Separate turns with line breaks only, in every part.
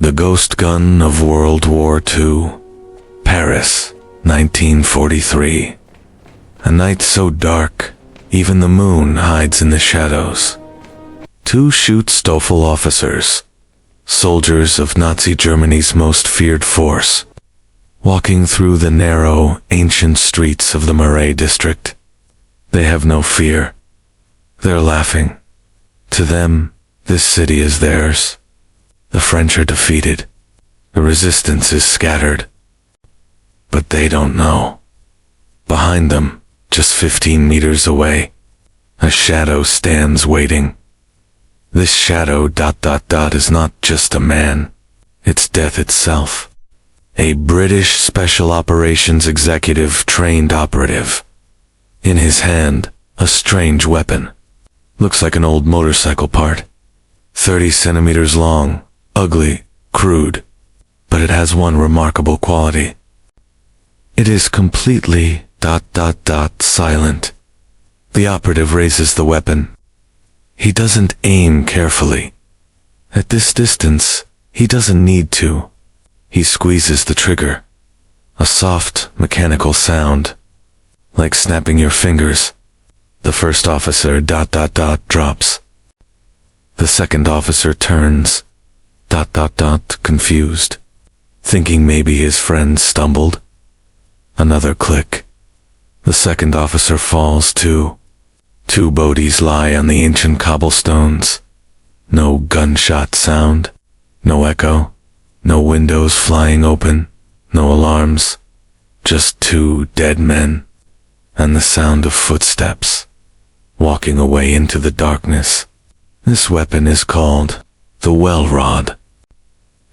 The Ghost Gun of World War II. Paris, 1943. A night so dark, even the moon hides in the shadows. Two Schutzstaffel officers, soldiers of Nazi Germany's most feared force, walking through the narrow, ancient streets of the Marais district. They have no fear. They're laughing. To them, this city is theirs. The French are defeated. The resistance is scattered. But they don't know. Behind them, just 15 meters away, a shadow stands waiting. This shadow ... is not just a man. It's death itself. A British Special Operations Executive trained operative. In his hand, a strange weapon. Looks like an old motorcycle part. 30 centimeters long, ugly, crude. But it has one remarkable quality. It is completely ... silent. The operative raises the weapon. He doesn't aim carefully. At this distance, he doesn't need to. He squeezes the trigger. A soft, mechanical sound. Like snapping your fingers. The first officer ... drops. The second officer turns ... confused. Thinking maybe his friend stumbled. Another click. The second officer falls too. Two bodies lie on the ancient cobblestones. No gunshot sound. No echo. No windows flying open. No alarms. Just two dead men. And the sound of footsteps. Walking away into the darkness. This weapon is called the Welrod.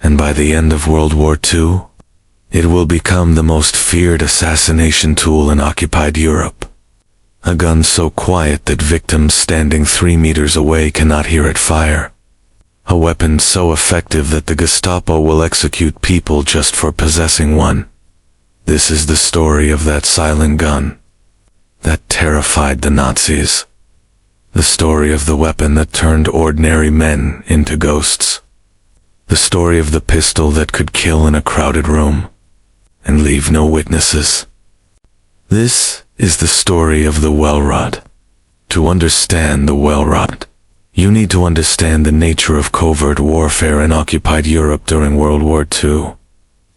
And by the end of World War II, it will become the most feared assassination tool in occupied Europe. A gun so quiet that victims standing 3 meters away cannot hear it fire. A weapon so effective that the Gestapo will execute people just for possessing one. This is the story of that silent gun that terrified the Nazis. The story of the weapon that turned ordinary men into ghosts. The story of the pistol that could kill in a crowded room and leave no witnesses. This is the story of the Welrod. To understand the Welrod, you need to understand the nature of covert warfare in occupied Europe during World War II.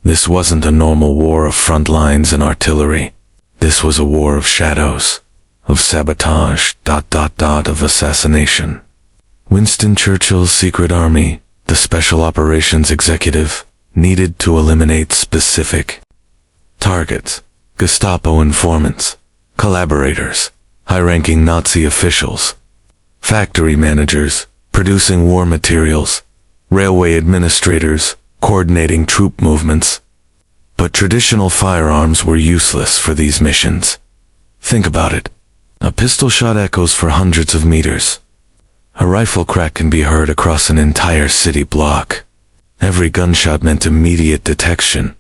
This wasn't a normal war of front lines and artillery. This was a war of shadows, of sabotage ... of assassination. Winston Churchill's secret army, the Special Operations Executive, needed to eliminate specific targets, Gestapo informants, collaborators, high-ranking Nazi officials, factory managers, producing war materials, railway administrators, coordinating troop movements. But traditional firearms were useless for these missions. Think about it. A pistol shot echoes for hundreds of meters. A rifle crack can be heard across an entire city block. Every gunshot meant immediate detection,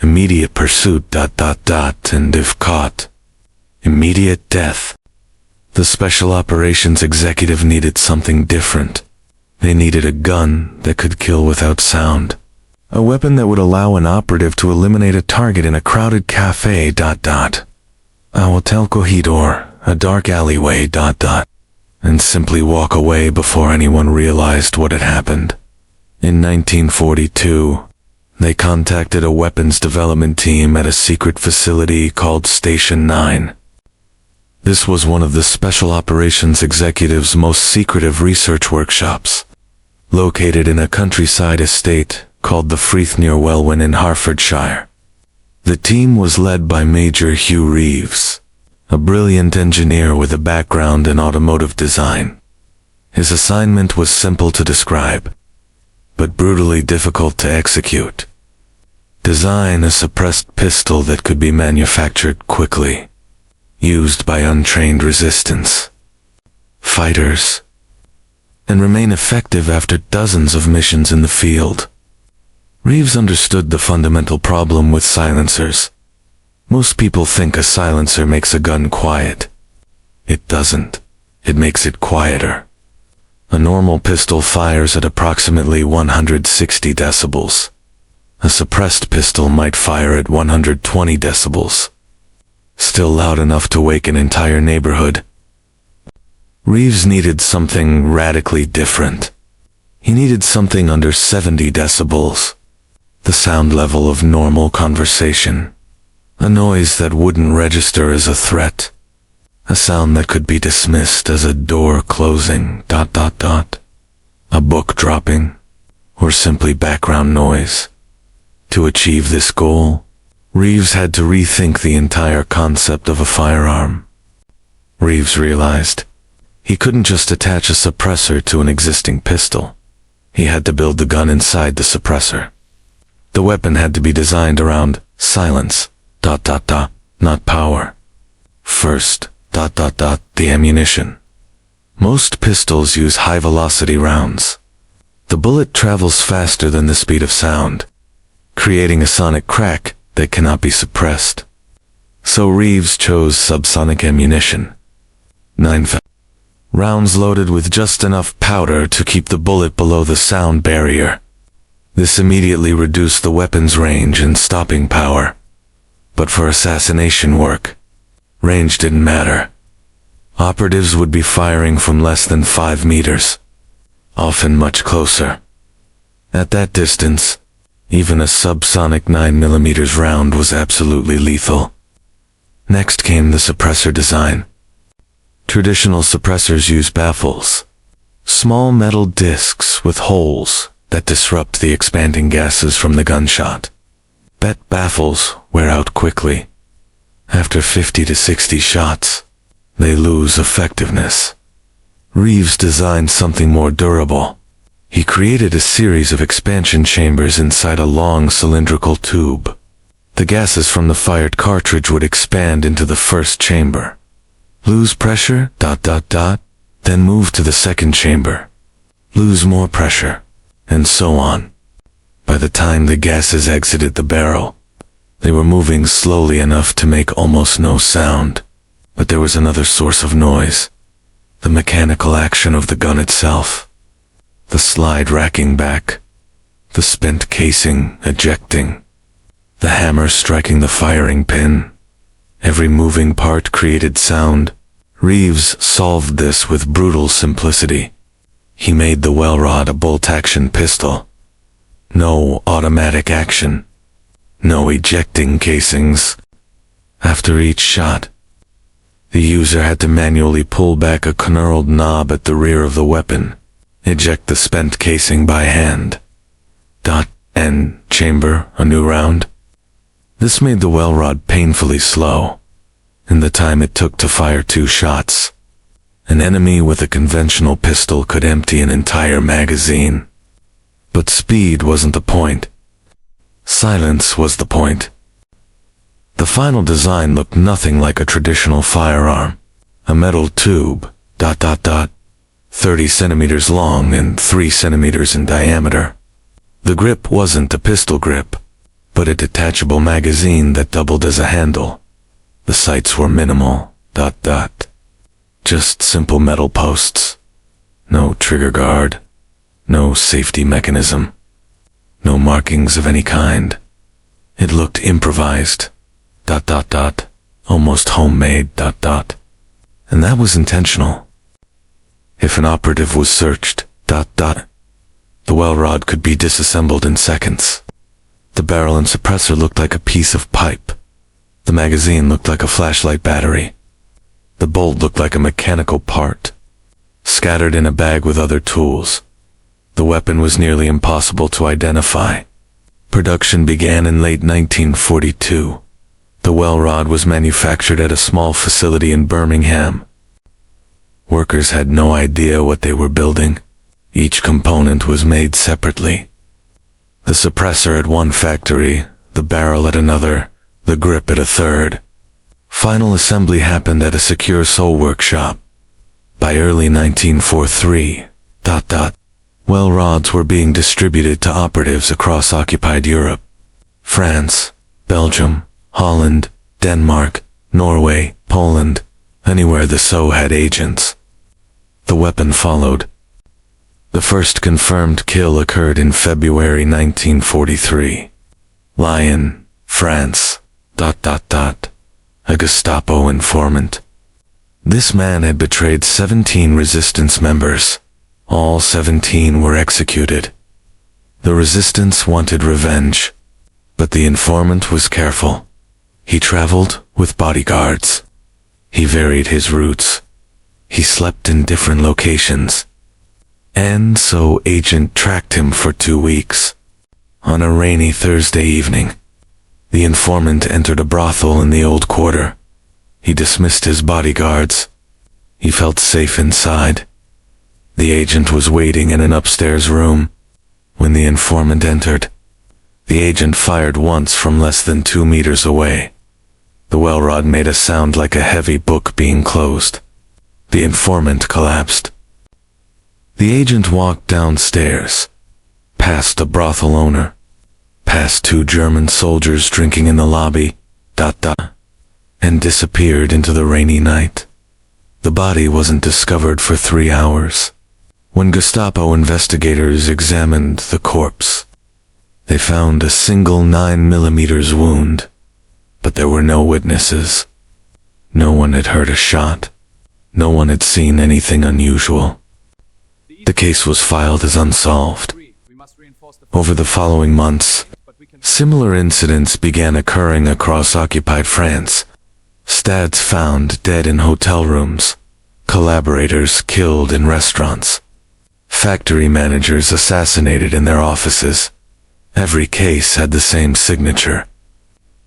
immediate pursuit ... and if caught, immediate death. The Special Operations Executive needed something different. They needed a gun that could kill without sound. A weapon that would allow an operative to eliminate a target in a crowded cafe ... a hotel corridor, a dark alleyway ... and simply walk away before anyone realized what had happened. In 1942, they contacted a weapons development team at a secret facility called Station 9. This was one of the Special Operations Executive's most secretive research workshops, located in a countryside estate called the Freeth near Welwyn in Hertfordshire. The team was led by Major Hugh Reeves, a brilliant engineer with a background in automotive design. His assignment was simple to describe, but brutally difficult to execute. Design a suppressed pistol that could be manufactured quickly, used by untrained resistance fighters, and remain effective after dozens of missions in the field. Reeves understood the fundamental problem with silencers. Most people think a silencer makes a gun quiet. It doesn't. It makes it quieter. A normal pistol fires at approximately 160 decibels. A suppressed pistol might fire at 120 decibels. Still loud enough to wake an entire neighborhood. Reeves needed something radically different. He needed something under 70 decibels. The sound level of normal conversation. A noise that wouldn't register as a threat. A sound that could be dismissed as a door closing, ... a book dropping, or simply background noise. To achieve this goal, Reeves had to rethink the entire concept of a firearm. Reeves realized he couldn't just attach a suppressor to an existing pistol. He had to build the gun inside the suppressor. The weapon had to be designed around silence, ... not power. First, ... the ammunition. Most pistols use high-velocity rounds. The bullet travels faster than the speed of sound, creating a sonic crack that cannot be suppressed. So Reeves chose subsonic ammunition. 9 rounds loaded with just enough powder to keep the bullet below the sound barrier. This immediately reduced the weapon's range and stopping power. But for assassination work, range didn't matter. Operatives would be firing from less than 5 meters, often much closer. At that distance, even a subsonic 9mm round was absolutely lethal. Next came the suppressor design. Traditional suppressors use baffles, small metal discs with holes that disrupt the expanding gases from the gunshot. Baffles wear out quickly. After 50 to 60 shots, they lose effectiveness. Reeves designed something more durable. He created a series of expansion chambers inside a long cylindrical tube. The gases from the fired cartridge would expand into the first chamber, lose pressure, ... then move to the second chamber, lose more pressure, and so on. By the time the gases exited the barrel, they were moving slowly enough to make almost no sound. But there was another source of noise. The mechanical action of the gun itself. The slide racking back. The spent casing ejecting. The hammer striking the firing pin. Every moving part created sound. Reeves solved this with brutal simplicity. He made the Welrod a bolt-action pistol. No automatic action. No ejecting casings. After each shot, the user had to manually pull back a knurled knob at the rear of the weapon, eject the spent casing by hand. End chamber, a new round. This made the Welrod painfully slow, in the time it took to fire 2 shots. An enemy with a conventional pistol could empty an entire magazine. But speed wasn't the point. Silence was the point. The final design looked nothing like a traditional firearm. A metal tube, ... 30 centimeters long and 3 centimeters in diameter. The grip wasn't a pistol grip, but a detachable magazine that doubled as a handle. The sights were minimal, ... just simple metal posts. No trigger guard. No safety mechanism. No markings of any kind. It looked improvised. ... almost homemade ... and that was intentional. If an operative was searched ... the Welrod could be disassembled in seconds. The barrel and suppressor looked like a piece of pipe. The magazine looked like a flashlight battery. The bolt looked like a mechanical part, scattered in a bag with other tools. The weapon was nearly impossible to identify. Production began in late 1942. The Welrod was manufactured at a small facility in Birmingham. Workers had no idea what they were building. Each component was made separately. The suppressor at one factory, the barrel at another, the grip at a third. Final assembly happened at a secure sole workshop. By early 1943, ... Welrods were being distributed to operatives across occupied Europe. France, Belgium, Holland, Denmark, Norway, Poland, anywhere the SO had agents. The weapon followed. The first confirmed kill occurred in February 1943. Lyon, France. A Gestapo informant. This man had betrayed 17 resistance members. All 17 were executed. The resistance wanted revenge, but the informant was careful. He traveled with bodyguards. He varied his routes. He slept in different locations. And so agent tracked him for 2 weeks. On a rainy Thursday evening, the informant entered a brothel in the old quarter. He dismissed his bodyguards. He felt safe inside. The agent was waiting in an upstairs room. When the informant entered, the agent fired once from less than 2 meters away. The Welrod made a sound like a heavy book being closed. The informant collapsed. The agent walked downstairs, past the brothel owner, past 2 German soldiers drinking in the lobby, and disappeared into the rainy night. The body wasn't discovered for 3 hours. When Gestapo investigators examined the corpse, they found a single 9mm wound, but there were no witnesses. No one had heard a shot. No one had seen anything unusual. The case was filed as unsolved. Over the following months, similar incidents began occurring across occupied France. Stads found dead in hotel rooms, collaborators killed in restaurants, factory managers assassinated in their offices. Every case had the same signature.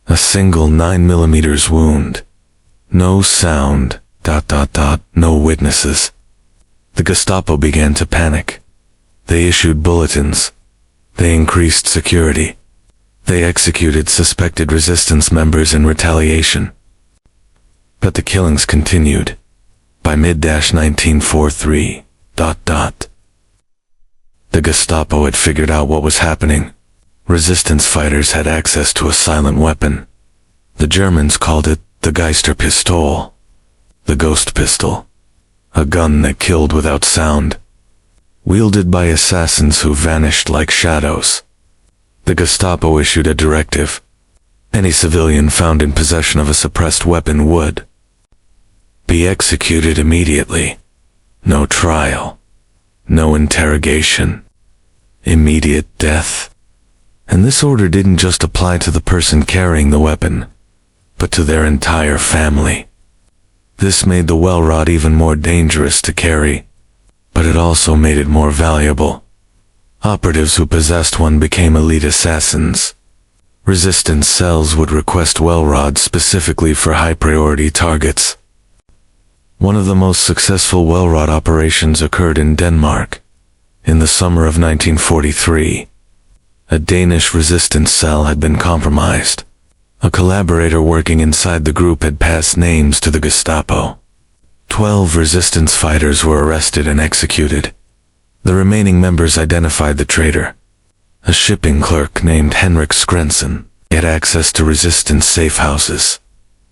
A single 9mm wound. No sound, no witnesses. The Gestapo began to panic. They issued bulletins. They increased security. They executed suspected resistance members in retaliation. But the killings continued. By mid-1943, the Gestapo had figured out what was happening. Resistance fighters had access to a silent weapon. The Germans called it the Geisterpistole, the ghost pistol, a gun that killed without sound, wielded by assassins who vanished like shadows. The Gestapo issued a directive. Any civilian found in possession of a suppressed weapon would be executed immediately. No trial, no interrogation, immediate death. And this order didn't just apply to the person carrying the weapon, but to their entire family. This made the Welrod even more dangerous to carry, but it also made it more valuable. Operatives who possessed one became elite assassins. Resistance cells would request Welrods specifically for high-priority targets. One of the most successful Welrod operations occurred in Denmark. In the summer of 1943, a Danish resistance cell had been compromised. A collaborator working inside the group had passed names to the Gestapo. 12 resistance fighters were arrested and executed. The remaining members identified the traitor. A shipping clerk named Henrik Skrensen had access to resistance safe houses,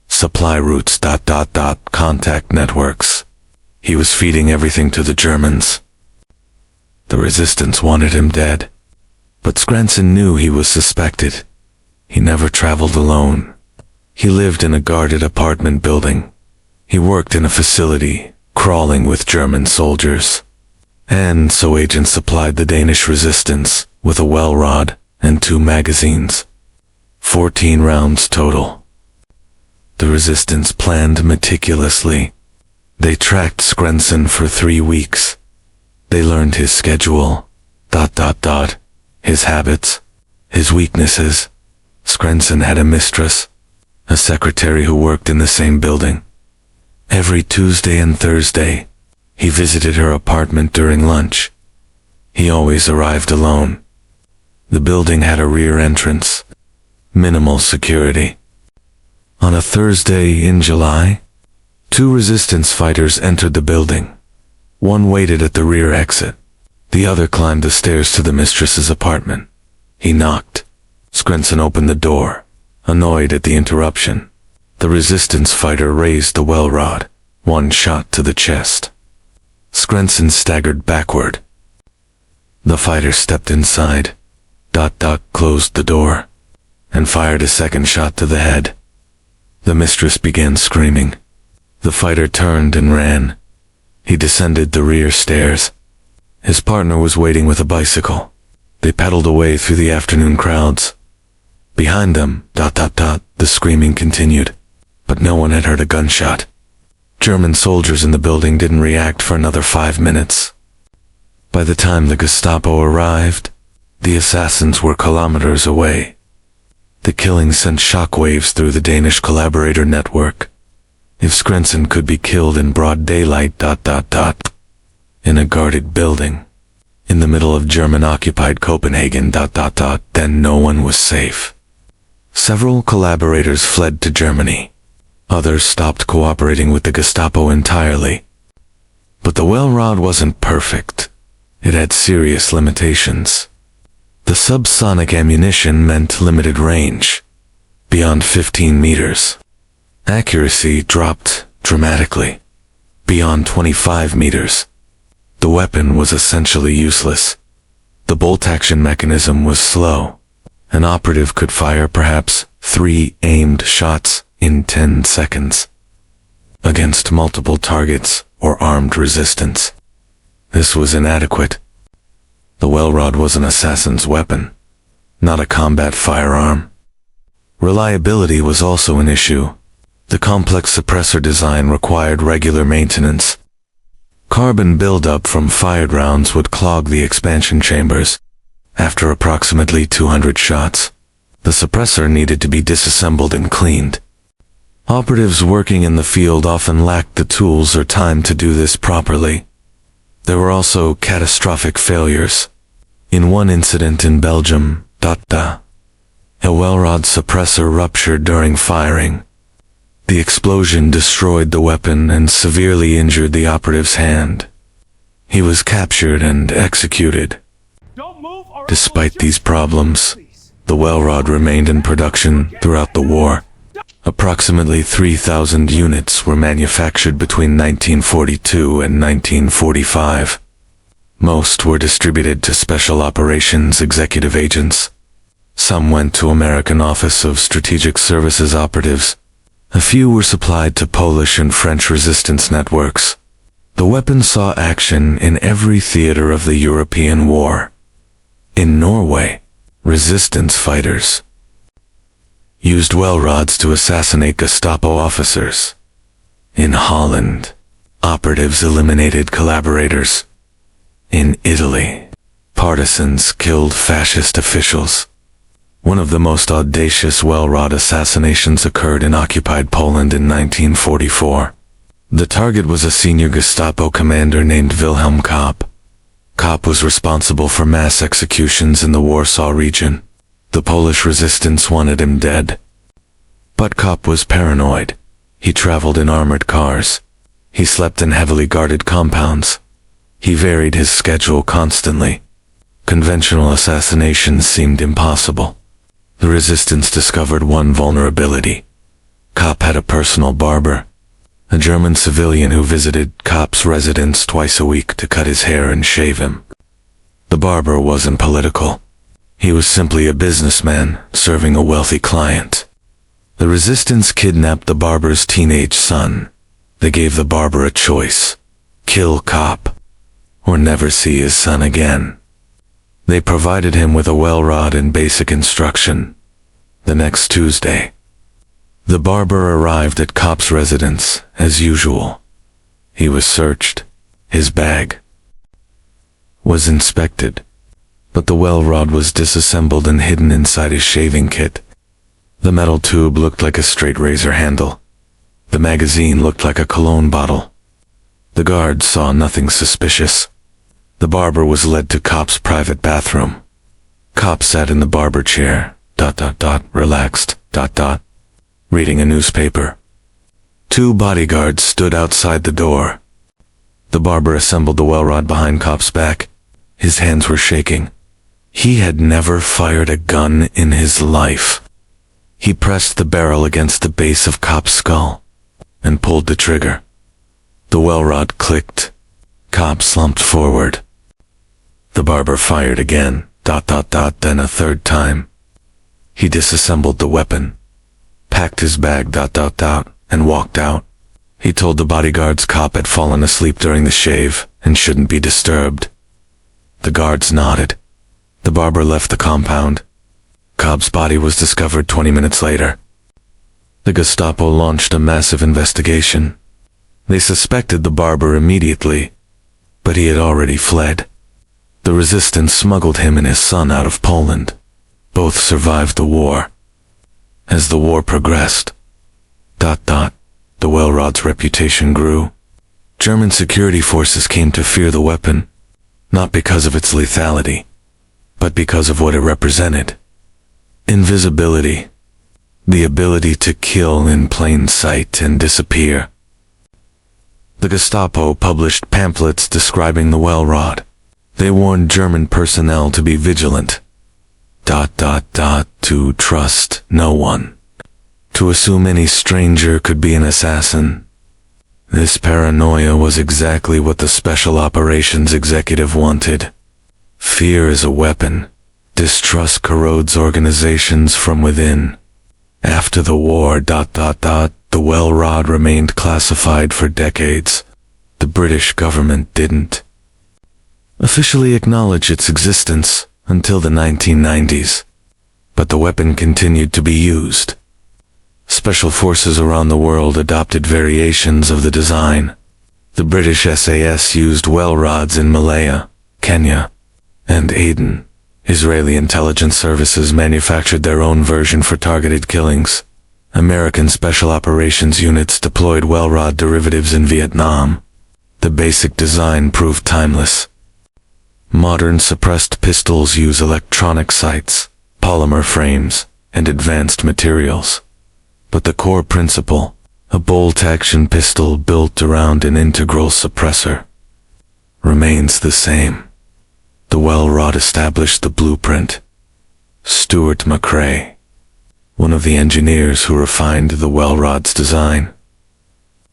supply routes, contact networks. He was feeding everything to the Germans. The resistance wanted him dead, but Skrensen knew he was suspected. He never traveled alone. He lived in a guarded apartment building. He worked in a facility, crawling with German soldiers. And so agents supplied the Danish resistance with a Welrod and 2 magazines. 14 rounds total. The resistance planned meticulously. They tracked Skrensen for 3 weeks. They learned his schedule, his habits, his weaknesses. Skrensen had a mistress, a secretary who worked in the same building. Every Tuesday and Thursday, he visited her apartment during lunch. He always arrived alone. The building had a rear entrance, minimal security. On a Thursday in July, 2 resistance fighters entered the building. One waited at the rear exit. The other climbed the stairs to the mistress's apartment. He knocked. Skrensen opened the door, annoyed at the interruption. The resistance fighter raised the Welrod, 1 shot to the chest. Skrensen staggered backward. The fighter stepped inside, closed the door, and fired a second shot to the head. The mistress began screaming. The fighter turned and ran. He descended the rear stairs. His partner was waiting with a bicycle. They pedaled away through the afternoon crowds. Behind them, the screaming continued, but no one had heard a gunshot. German soldiers in the building didn't react for another 5 minutes. By the time the Gestapo arrived, the assassins were kilometers away. The killing sent shockwaves through the Danish collaborator network. If Skrenson could be killed in broad daylight, in a guarded building, in the middle of German-occupied Copenhagen, then no one was safe. Several collaborators fled to Germany. Others stopped cooperating with the Gestapo entirely. But the Welrod wasn't perfect. It had serious limitations. The subsonic ammunition meant limited range, beyond 15 meters. Accuracy dropped dramatically, beyond 25 meters. The weapon was essentially useless. The bolt action mechanism was slow. An operative could fire perhaps 3 aimed shots in 10 seconds against multiple targets or armed resistance. This was inadequate. The Welrod was an assassin's weapon, not a combat firearm. Reliability was also an issue. The complex suppressor design required regular maintenance. Carbon buildup from fired rounds would clog the expansion chambers. After approximately 200 shots, the suppressor needed to be disassembled and cleaned. Operatives working in the field often lacked the tools or time to do this properly. There were also catastrophic failures. In one incident in Belgium, a Welrod suppressor ruptured during firing. The explosion destroyed the weapon and severely injured the operative's hand. He was captured and executed. Despite these problems, the Welrod remained in production throughout the war. Approximately 3,000 units were manufactured between 1942 and 1945. Most were distributed to Special Operations Executive Agents. Some went to American Office of Strategic Services operatives. A few were supplied to Polish and French resistance networks. The weapon saw action in every theater of the European war. In Norway, resistance fighters used Welrods to assassinate Gestapo officers. In Holland, operatives eliminated collaborators. In Italy, partisans killed fascist officials. One of the most audacious Welrod assassinations occurred in occupied Poland in 1944. The target was a senior Gestapo commander named Wilhelm Kopp. Kopp was responsible for mass executions in the Warsaw region. The Polish resistance wanted him dead. But Kopp was paranoid. He traveled in armored cars. He slept in heavily guarded compounds. He varied his schedule constantly. Conventional assassinations seemed impossible. The resistance discovered one vulnerability. Kopp had a personal barber, a German civilian who visited Kopp's residence twice a week to cut his hair and shave him. The barber wasn't political. He was simply a businessman serving a wealthy client. The resistance kidnapped the barber's teenage son. They gave the barber a choice: kill Kopp or never see his son again. They provided him with a Welrod and basic instruction. The next Tuesday, the barber arrived at Kopp's residence as usual. He was searched. His bag was inspected, but the Welrod was disassembled and hidden inside his shaving kit. The metal tube looked like a straight razor handle. The magazine looked like a cologne bottle. The guards saw nothing suspicious. The barber was led to Kopp's private bathroom. Kopp sat in the barber chair, relaxed, reading a newspaper. 2 bodyguards stood outside the door. The barber assembled the Welrod behind Kopp's back. His hands were shaking. He had never fired a gun in his life. He pressed the barrel against the base of Kopp's skull and pulled the trigger. The Welrod clicked. Kopp slumped forward. The barber fired again, ... then a third time. He disassembled the weapon, packed his bag ... and walked out. He told the bodyguards cop had fallen asleep during the shave and shouldn't be disturbed. The guards nodded. The barber left the compound. Cobb's body was discovered 20 minutes later. The Gestapo launched a massive investigation. They suspected the barber immediately, but he had already fled. The resistance smuggled him and his son out of Poland. Both survived the war. As the war progressed, ... the Welrod's reputation grew. German security forces came to fear the weapon, not because of its lethality, but because of what it represented. Invisibility. The ability to kill in plain sight and disappear. The Gestapo published pamphlets describing the Welrod. They warned German personnel to be vigilant. ... to trust no one. To assume any stranger could be an assassin. This paranoia was exactly what the Special Operations executive wanted. Fear is a weapon. Distrust corrodes organizations from within. After the war ... the Welrod remained classified for decades. The British government didn't officially acknowledge its existence until the 1990s, but the weapon continued to be used. Special forces around the world adopted variations of the design. The British SAS used Welrods in Malaya, Kenya, and Aden. Israeli intelligence services manufactured their own version for targeted killings. American special operations units deployed Welrod derivatives in Vietnam. The basic design proved timeless. Modern suppressed pistols use electronic sights, polymer frames, and advanced materials. But the core principle, a bolt-action pistol built around an integral suppressor, remains the same. The Welrod established the blueprint. Stuart McCrae, one of the engineers who refined the Welrod's design,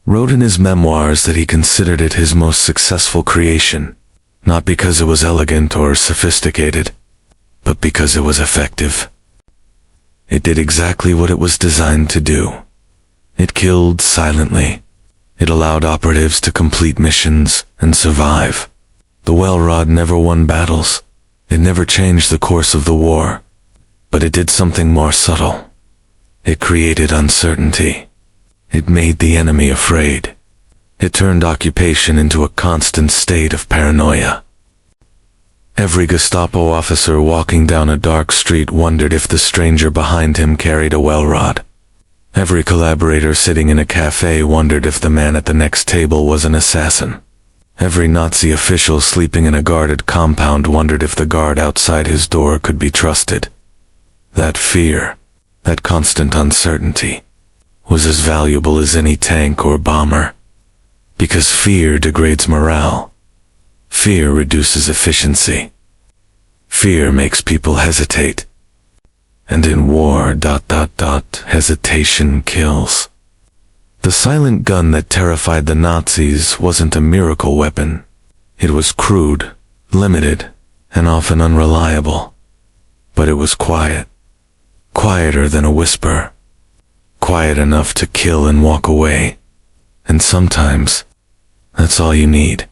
wrote in his memoirs that he considered it his most successful creation, not because it was elegant or sophisticated, but because it was effective. It did exactly what it was designed to do. It killed silently. It allowed operatives to complete missions and survive. The Welrod never won battles. It never changed the course of the war. But it did something more subtle. It created uncertainty. It made the enemy afraid. It turned occupation into a constant state of paranoia. Every Gestapo officer walking down a dark street wondered if the stranger behind him carried a Welrod. Every collaborator sitting in a cafe wondered if the man at the next table was an assassin. Every Nazi official sleeping in a guarded compound wondered if the guard outside his door could be trusted. That fear, that constant uncertainty, was as valuable as any tank or bomber. Because fear degrades morale. Fear reduces efficiency. Fear makes people hesitate. And in war ... hesitation kills. The silent gun that terrified the Nazis wasn't a miracle weapon. It was crude, limited, and often unreliable. But it was quiet. Quieter than a whisper. Quiet enough to kill and walk away. And sometimes, that's all you need.